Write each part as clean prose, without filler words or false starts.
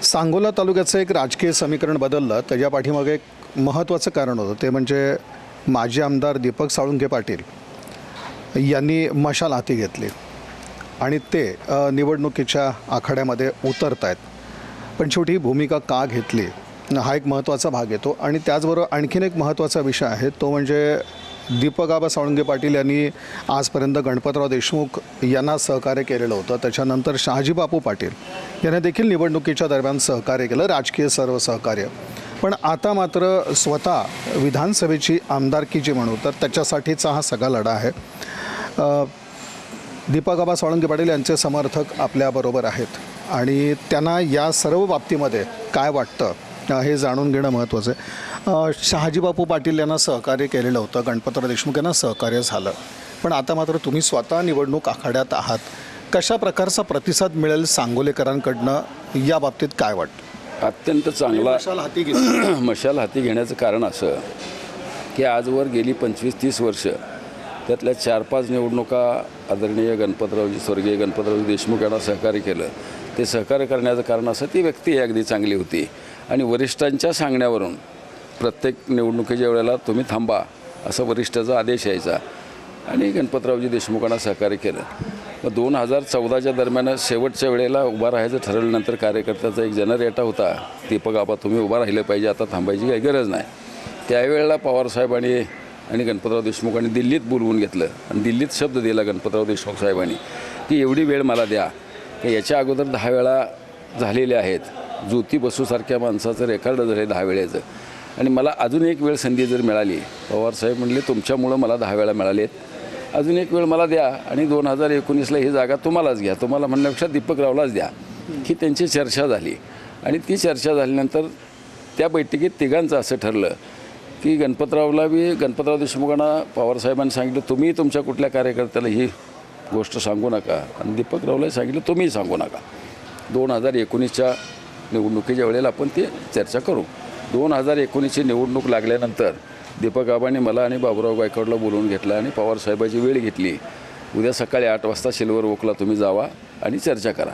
सांगोला तालुक्याचं एक राजकीय समीकरण बदललं. त्याच्या पाठीमागे एक महत्त्वाचं कारण होतं, ते म्हणजे माजी आमदार दीपक साळुंखे पाटील यांनी मशाल हाती घेतली आणि ते निवडणुकीच्या आखाड्यामध्ये उतरत आहेत. पण शेवटी ही भूमिका का घेतली हा एक महत्त्वाचा भाग येतो. आणि त्याचबरोबर आणखीन एक महत्त्वाचा विषय आहे, तो म्हणजे दीपक आबा साळुंखे पाटील यांनी आजपर्यंत गणपतराव देशमुख यांना सहकार्य केलेलं होतं. त्याच्यानंतर शहाजी बापू पाटील यांनी देखील निवडणुकीच्या दरम्यान सहकार्य केलं, राजकीय सर्व सहकार्य. पण आता मात्र स्वतः विधानसभेची आमदारकी जी म्हणू तर त्याच्यासाठीचा हा सगळा लढा आहे. दीपक आबा साळुंखे पाटील यांचे समर्थक आपल्याबरोबर आहेत आणि त्यांना या सर्व बाबतीमध्ये काय वाटतं हे जाणून घेणं महत्त्वाचं आहे. शहाजी बापू पाटील यांना सहकार्य केलेलं होतं, गणपतराव देशमुख यांना सहकार्य झालं, पण आता मात्र तुम्ही स्वतः निवडणूक आखाड्यात आहात. कशा प्रकारचा प्रतिसाद मिळेल सांगोलेकरांकडनं या बाबतीत काय वाटतं? अत्यंत चांगला मशाल हाती घेण्याचं कारण असं की आजवर गेली 25-30 वर्ष त्यातल्या 4-5 निवडणुका आदरणीय स्वर्गीय गणपतरावजी देशमुख यांना सहकार्य केलं. ते सहकार्य करण्याचं कारण असं ती व्यक्ती अगदी चांगली होती आणि वरिष्ठांच्या सांगण्यावरून प्रत्येक निवडणुकीच्या वेळेला तुम्ही थांबा असा वरिष्ठाचा आदेश यायचा आणि गणपतरावजी देशमुखांना सहकार्य केलं. मग 2014च्या दरम्यान शेवटच्या वेळेला उभा राहायचं ठरवल्यानंतर कार्यकर्त्याचा एक जनरेटा होता, दीपक आबा तुम्ही उभा राहिलं पाहिजे, आता थांबायची काही गरज नाही. त्यावेळेला पवारसाहेबांनी आणि गणपतराव देशमुखांनी दिल्लीत बोलवून घेतलं आणि दिल्लीत शब्द दिला गणपतराव देशमुख साहेबांनी की एवढी वेळ मला द्या की याच्या अगोदर 10 वेळा झालेले आहेत. ज्योती बसूसारख्या माणसाचं रेकॉर्ड झालं 10 वेळेचं आणि मला अजून एक वेळ संधी जर मिळाली, पवारसाहेब म्हणले तुमच्यामुळं मला 10 वेळा मिळाली आहेत, अजून एक वेळ मला द्या आणि 2019ला ही जागा तुम्हालाच घ्या, तुम्हाला म्हणण्यापेक्षा दीपकरावलाच द्या. ही त्यांची चर्चा झाली आणि ती चर्चा झाल्यानंतर त्या बैठकीत तिघांचं असं ठरलं की गणपतराव देशमुखांना पवारसाहेबांनी सांगितलं तुम्ही तुमच्या कुठल्या कार्यकर्त्याला ही गोष्ट सांगू नका आणि दीपकरावलाही सांगितलं तुम्हीही सांगू नका. 2019च्या निवडणुकीच्या वेळेला आपण ती चर्चा करू. 2019ची निवडणूक लागल्यानंतर दीपक आबांनी मला आणि बाबुराव गायकवाडला बोलवून घेतलं आणि पवारसाहेबाची वेळ घेतली. उद्या सकाळी 8 वाजता सिल्वर ओकला तुम्ही जावा आणि चर्चा करा.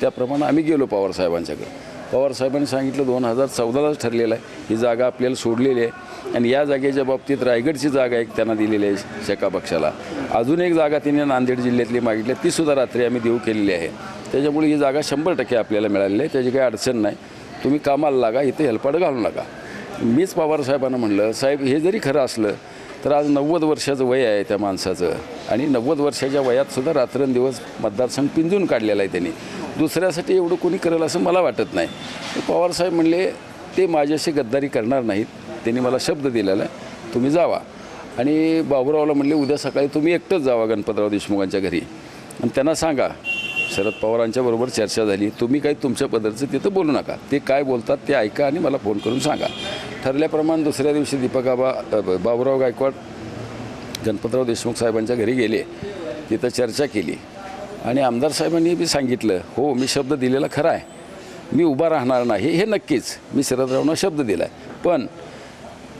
त्याप्रमाणे आम्ही गेलो पवारसाहेबांच्याकडे. पवारसाहेबांनी सांगितलं 2014लाच ठरलेलं आहे, ही जागा आपल्याला सोडलेली आहे आणि या जागेच्या बाबतीत रायगडची जागा एक त्यांना दिलेली आहे शेका पक्षाला. अजून एक जागा तिने नांदेड जिल्ह्यातली मागितली, तीसुद्धा रात्री आम्ही देऊ केलेली आहे. त्याच्यामुळे ही जागा 100% आपल्याला मिळालेली आहे, त्याची काही अडचण नाही, तुम्ही कामाला लागा, इथे हेलपाड घालू नका. मीच पवारसाहेबांना म्हणलं साहेब हे जरी खरं असलं तर आज 90 वर्षाचं वय आहे त्या माणसाचं आणि 90 वर्षाच्या वयातसुद्धा रात्रंदिवस मतदारसंघ पिंजून काढलेला आहे त्यांनी. दुसऱ्यासाठी एवढं कोणी करेल असं मला वाटत नाही. पवारसाहेब म्हणले ते माझ्याशी गद्दारी करणार नाहीत, त्यांनी मला शब्द दिलेला आहे, तुम्ही जावा. आणि बाबुरावला म्हणले उद्या सकाळी तुम्ही एकटंच जावा गणपतराव देशमुखांच्या घरी आणि त्यांना सांगा शरद पवारांच्या बरोबर चर्चा झाली, तुम्ही काही तुमच्या पद्धतीचं तिथं बोलू नका, ते काय बोलतात ते ऐका आणि मला फोन करून सांगा. ठरल्याप्रमाणे दुसऱ्या दिवशी बाबुराव गायकवाड गणपतराव देशमुख साहेबांच्या घरी गेले, तिथं चर्चा केली आणि आमदार साहेबांनी बी सांगितलं हो मी शब्द दिलेला खरा आहे, मी उभा राहणार नाही हे नक्कीच, मी शरदरावांना शब्द दिला आहे, पण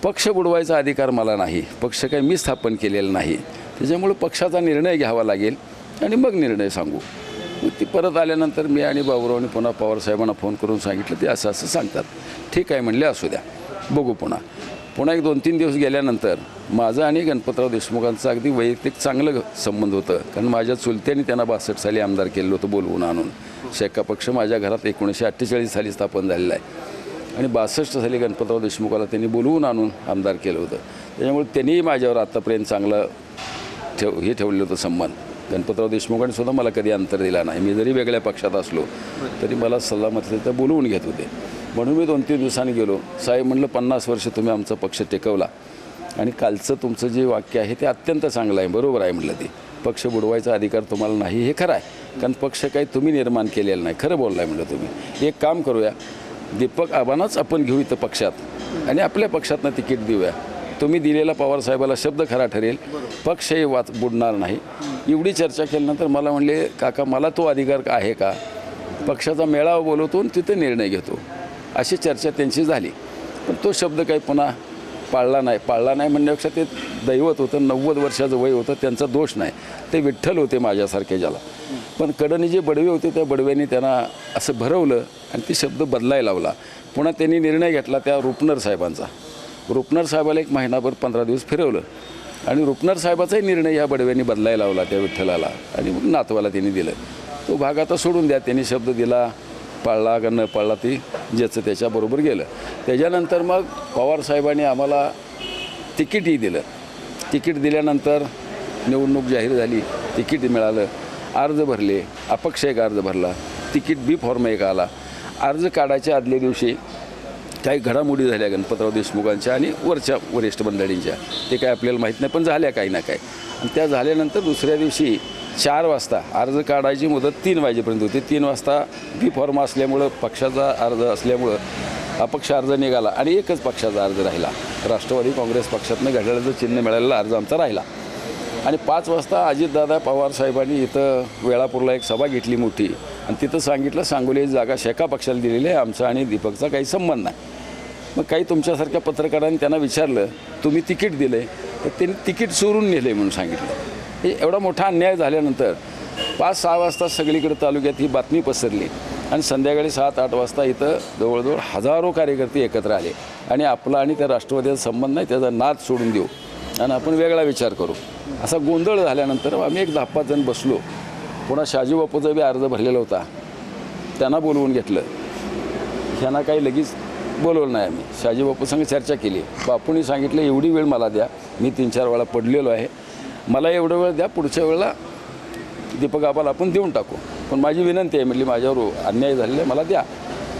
पक्ष बुडवायचा अधिकार मला नाही, पक्ष काही मी स्थापन केलेलं नाही, त्याच्यामुळे पक्षाचा निर्णय घ्यावा लागेल आणि मग निर्णय सांगू. मग ती परत आल्यानंतर मी आणि बाबुरावने पुन्हा पवारसाहेबांना फोन करून सांगितलं, ते असं असं सांगतात, ठीक आहे म्हणले, असू द्या बघू. पुन्हा एक 2-3 दिवस गेल्यानंतर माझं आणि गणपतराव देशमुखांचं अगदी वैयक्तिक चांगलं संबंध होतं, कारण माझ्या चुलत्यांनी त्यांना 62 साली आमदार केलं होतं बोलवून आणून. शेका पक्ष माझ्या घरात 1948 साली स्थापन झालेला आहे आणि 62 साली गणपतराव देशमुखाला त्यांनी बोलवून आणून आमदार केलं होतं. त्याच्यामुळे त्यांनीही माझ्यावर आत्तापर्यंत चांगलं ठेवलेलं होतं संबंध. गणपतराव देशमुखांनी सुद्धा मला कधी अंतर दिला नाही, मी जरी वेगळ्या पक्षात असलो तरी मला सल्लामसलत बोलवून घेत होते. म्हणून मी 2-3 दिवसांनी गेलो. साहेब म्हणलं 50 वर्ष तुम्ही आमचा पक्ष टेकवला आणि कालचं तुमचं जे वाक्य आहे ते अत्यंत चांगलं आहे, बरोबर आहे म्हटलं, ते पक्ष बुडवायचा अधिकार तुम्हाला नाही हे खरं आहे, कारण पक्ष काही तुम्ही निर्माण केलेला नाही, खरं बोलला आहे म्हटलं. तुम्ही एक काम करूया, दीपक आबांनाच आपण घेऊ इथं पक्षात आणि आपल्या पक्षातनं तिकीट देऊया, तुम्ही दिलेला पवारसाहेबाला शब्द खरा ठरेल, पक्षही बुडणार नाही. एवढी चर्चा केल्यानंतर मला म्हणले काका मला तो अधिकार आहे का, पक्षाचा मेळावा बोलवतो आणि तिथे निर्णय घेतो, अशी चर्चा त्यांची झाली. पण तो शब्द काही पुन्हा पाळला नाही म्हणण्यापेक्षा ते दैवत होतं, 90 वर्षाचं वय होतं, त्यांचा दोष नाही, ते विठ्ठल होते माझ्यासारखे ज्याला. पण कडनी जे बडवे होते त्या बडव्यांनी त्यांना असं भरवलं आणि ती शब्द बदलायला लावला. पुन्हा त्यांनी निर्णय घेतला त्या रुपनर साहेबांचा. रुपनर साहेबाला 1 महिनाभर 15 दिवस फिरवलं आणि रुपनर साहेबाचाही निर्णय या बडव्यांनी बदलायला लावला त्या विठ्ठलाला आणि मग नातवाला त्यांनी दिलं. तो भाग आता सोडून द्या, त्यांनी शब्द दिला, पाळला का न पाळला ती ज्याचं त्याच्याबरोबर गेलं. त्याच्यानंतर मग पवारसाहेबांनी आम्हाला तिकीटही दिलं. तिकीट दिल्यानंतर निवडणूक जाहीर झाली, तिकीट मिळालं, अर्ज भरले, अपक्ष एक अर्ज भरला, तिकीट बी फॉर्म एक आला. अर्ज काढायच्या आदल्या दिवशी काही घडामोडी झाल्या गणपतराव देशमुखांच्या आणि वरच्या वरिष्ठ मंडळींच्या, ते काय आपल्याला माहीत नाही पण झाल्या काही ना काही. आणि त्या झाल्यानंतर दुसऱ्या दिवशी 4 वाजता अर्ज काढायची मुदत 3 वाजेपर्यंत होती. 3 वाजता बी फॉर्म असल्यामुळं, पक्षाचा अर्ज असल्यामुळं अपक्ष अर्ज निघाला आणि एकच पक्षाचा अर्ज राहिला. राष्ट्रवादी काँग्रेस पक्षातनं घड्याळाचं चिन्ह मिळालेला अर्ज आमचा राहिला. आणि 5 वाजता अजितदादा पवार साहेबांनी इथं वेळापूरला एक सभा घेतली मोठी आणि तिथं सांगितलं सांगोली जागा शेका पक्षाला दिलेली आहे, आमचा आणि दीपकचा काही संबंध नाही. मग काही तुमच्यासारख्या पत्रकारांनी त्यांना विचारलं, तुम्ही तिकीट दिले तर त्यांनी तिकीट चोरून नेले म्हणून सांगितलं. हे एवढा मोठा अन्याय झाल्यानंतर 5-6 वाजता सगळीकडे तालुक्यात ही बातमी पसरली आणि संध्याकाळी 7-8 वाजता इथं जवळजवळ हजारो कार्यकर्ते एकत्र आले आणि आपला आणि त्या राष्ट्रवादीचा संबंध नाही, त्याचा नाद सोडून देऊ आणि आपण वेगळा विचार करू. असा गोंधळ झाल्यानंतर आम्ही एक 10-5 जण बसलो. पुन्हा शाजी बापूचा बी अर्ज भरलेला होता, त्यांना बोलवून घेतलं. ह्यांना काही लगेच बोलवलं नाही. आम्ही शाजी बापूसंग चर्चा केली. बापूंनी सांगितलं एवढी वेळ मला द्या, मी 3-4 वेळा पडलेलो आहे, मला एवढं वेळ द्या, पुढच्या वेळेला दीपक आबाला आपण देऊन टाकू, पण माझी विनंती आहे म्हटली, माझ्यावर अन्याय झालेला आहे, मला द्या.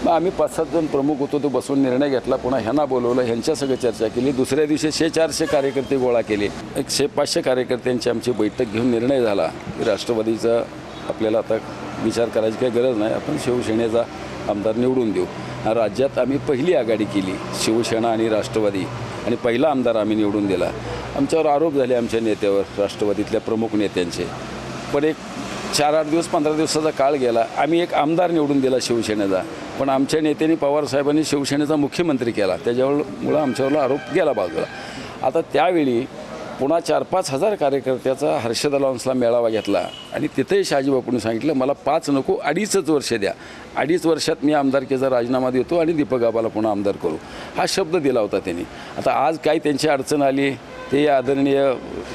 मग आम्ही 5-7 जण प्रमुख होतो, तो बसून निर्णय घेतला. पुन्हा ह्यांना बोलवलं, ह्यांच्यासंग चर्चा केली. दुसऱ्या दिवशी 100-400 कार्यकर्ते गोळा केले. 100-500 कार्यकर्त्यांची आमची बैठक घेऊन निर्णय झाला की राष्ट्रवादीचा आपल्याला आता विचार करायची काही गरज नाही, आपण शिवसेनेचा आमदार निवडून देऊ. राज्यात आम्ही पहिली आघाडी केली, शिवसेना आणि राष्ट्रवादी, आणि पहिला आमदार आम्ही निवडून दिला. आमच्यावर आरोप झाले आमच्या नेत्यावर, राष्ट्रवादीतल्या प्रमुख नेत्यांचे. पण एक 4-8 दिवस 15 दिवसाचा काळ गेला, आम्ही एक आमदार निवडून दिला शिवसेनेचा. पण आमच्या नेत्यांनी पवारसाहेबांनी शिवसेनेचा मुख्यमंत्री केला, त्याच्यामुळं आमच्यावर आरोप गेला बाजूला. आता त्यावेळी पुन्हा 4-5 हजार कार्यकर्त्याचा हर्षदलांसला मेळावा घेतला आणि तिथेही शाजीबापूंनी सांगितलं मला 5 नको 2.5 वर्ष द्या, 2.5 वर्षात मी आमदारकीचा राजीनामा देतो आणि दीपक आबाला पुन्हा आमदार करू, हा शब्द दिला होता त्यांनी. आता आज काय त्यांची अडचण आली, ते आदरणीय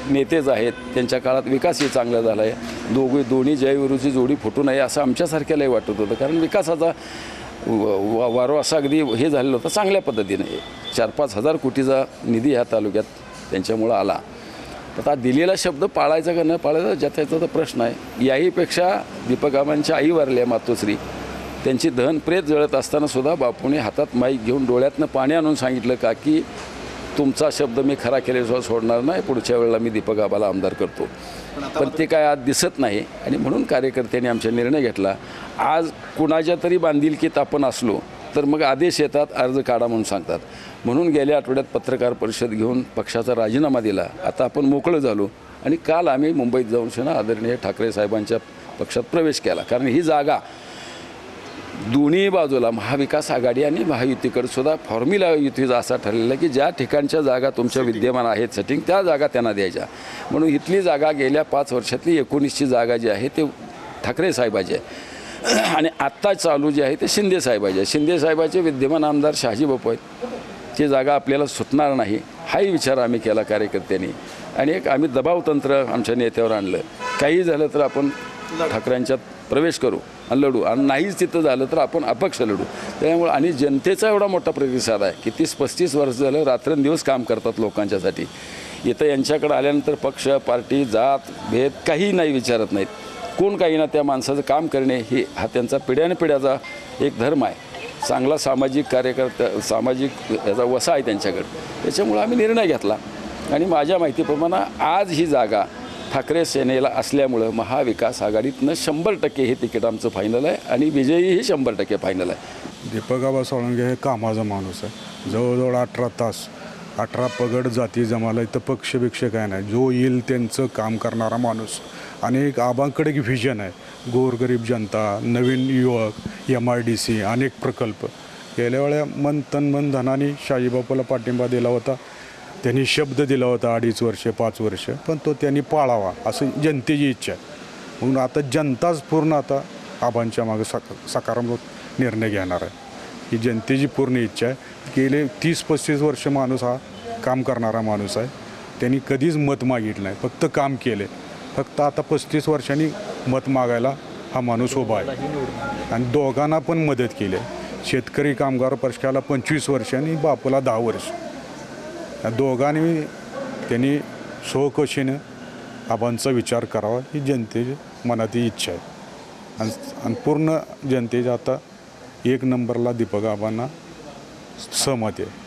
नेतेच आहेत, त्यांच्या काळात विकासही चांगला झाला आहे. दोन्ही जयविरूची जोडी फुटू नये असं आमच्यासारख्यालाही वाटत होतं, कारण विकासाचा वारो असा अगदी हे झालेला होता चांगल्या पद्धतीने. 4-5 हजार कोटीचा निधी ह्या तालुक्यात त्यांच्यामुळं आला. आता दिलेला शब्द पाळायचा का न पाळायचा ज्याचा तर प्रश्न आहे. याहीपेक्षा दीपक आबांच्या आई वारल्या मातोश्री, त्यांची दहन प्रेत जळत असताना सुद्धा बापूने हातात माईक घेऊन डोळ्यातनं पाणी आणून सांगितलं का की तुमचा शब्द मी खरा केल्याशिवाय सोडणार नाही, पुढच्या वेळेला मी दीपक आबाला आमदार करतो. पण ते काय आज दिसत नाही आणि म्हणून कार्यकर्त्यांनी आमचा निर्णय घेतला. आज कुणाच्या तरी बांधिलकीत आपण असलो तर मग आदेश येतात, अर्ज काढा म्हणून सांगतात. म्हणून गेल्या आठवड्यात पत्रकार परिषद घेऊन पक्षाचा राजीनामा दिला. आता आपण मोकळं झालो आणि काल आम्ही मुंबईत जाऊन आदरणीय ठाकरे साहेबांच्या पक्षात प्रवेश केला. कारण ही जागा दोन्ही बाजूला महाविकास आघाडी आणि महायुतीकडे सुद्धा फॉर्म्युला युतीचा असा ठरलेला की ज्या ठिकाणच्या जागा तुमच्या विद्यमान आहेत सेटिंग, त्या जागा त्यांना द्यायच्या. म्हणून इथली जागा गेल्या 5 वर्षातली 19ची जागा जी आहे ते ठाकरे साहेबाची आहे आणि आत्ता चालू जे आहे ते शिंदे साहेबाचे आहे. शिंदे साहेबाचे विद्यमान आमदार शहाजी बापू आहेत, ती जागा आपल्याला सुटणार नाही हाही विचार आम्ही केला कार्यकर्त्यांनी आणि एक आम्ही दबावतंत्र आमच्या नेत्यावर आणलं. काही झालं तर आपण ठाकरेंच्यात प्रवेश करू आणि लढू, आणि नाहीच तिथं झालं तर आपण अपक्ष लढू. त्यामुळे आणि जनतेचा एवढा मोठा प्रतिसाद आहे की 30-35 वर्ष झालं रात्रंदिवस काम करतात लोकांच्यासाठी. इथं यांच्याकडे आल्यानंतर पक्ष, पार्टी, जात, भेद काही नाही विचारत नाहीत. कोण काही ना त्या माणसाचं काम करणे हे हा त्यांचा पिढ्यानपिढ्याचा एक धर्म आहे. चांगला सामाजिक कार्यकर्ता, सामाजिक याचा वसा आहे त्यांच्याकडे. त्याच्यामुळं आम्ही निर्णय घेतला आणि माझ्या माहितीप्रमाणे आज ही जागा ठाकरे सेनेला असल्यामुळं महाविकास आघाडीतनं 100% हे तिकीट आमचं फायनल आहे आणि विजयीही 100% फायनल आहे. दीपक आबा साळुंखे हे कामाचा माणूस आहे. जवळजवळ 18 तास 18 पगड जाती जमाला, इथं पक्षभिक्ष काय नाही, जो येईल त्यांचं काम करणारा माणूस. आणि एक आबांकडे एक व्हिजन आहे, गोरगरीब जनता, नवीन युवक, MIDC, अनेक प्रकल्प. गेल्या वेळेला मन धनाने शाजीबापूला पाठिंबा दिला होता. त्यांनी शब्द दिला होता 2.5 वर्ष 5 वर्ष, पण तो त्यांनी पाळावा असं जनतेची इच्छा आहे. म्हणून आता जनताच पूर्ण आता आबांच्या मागे सकारात्मक निर्णय घेणार आहे. ही जनतेची पूर्ण इच्छा आहे. गेले 30-35 वर्ष माणूस हा काम करणारा माणूस आहे. त्यांनी कधीच मत मागितलं नाही, फक्त काम केले. फक्त आता 35 वर्षांनी मत मागायला हा माणूस उभा आहे आणि दोघांना पण मदत केली आहे. शेतकरी कामगार पक्षाला 25 वर्ष आणि बापूला 10 वर्ष. या दोघांनी त्यांनी स्वकशीनं आबांचा विचार करावा ही जनतेची मनाची इच्छा आहे. आणि पूर्ण जनतेच्या आता 1 नंबरला दीपक आबांना सहमत आहे.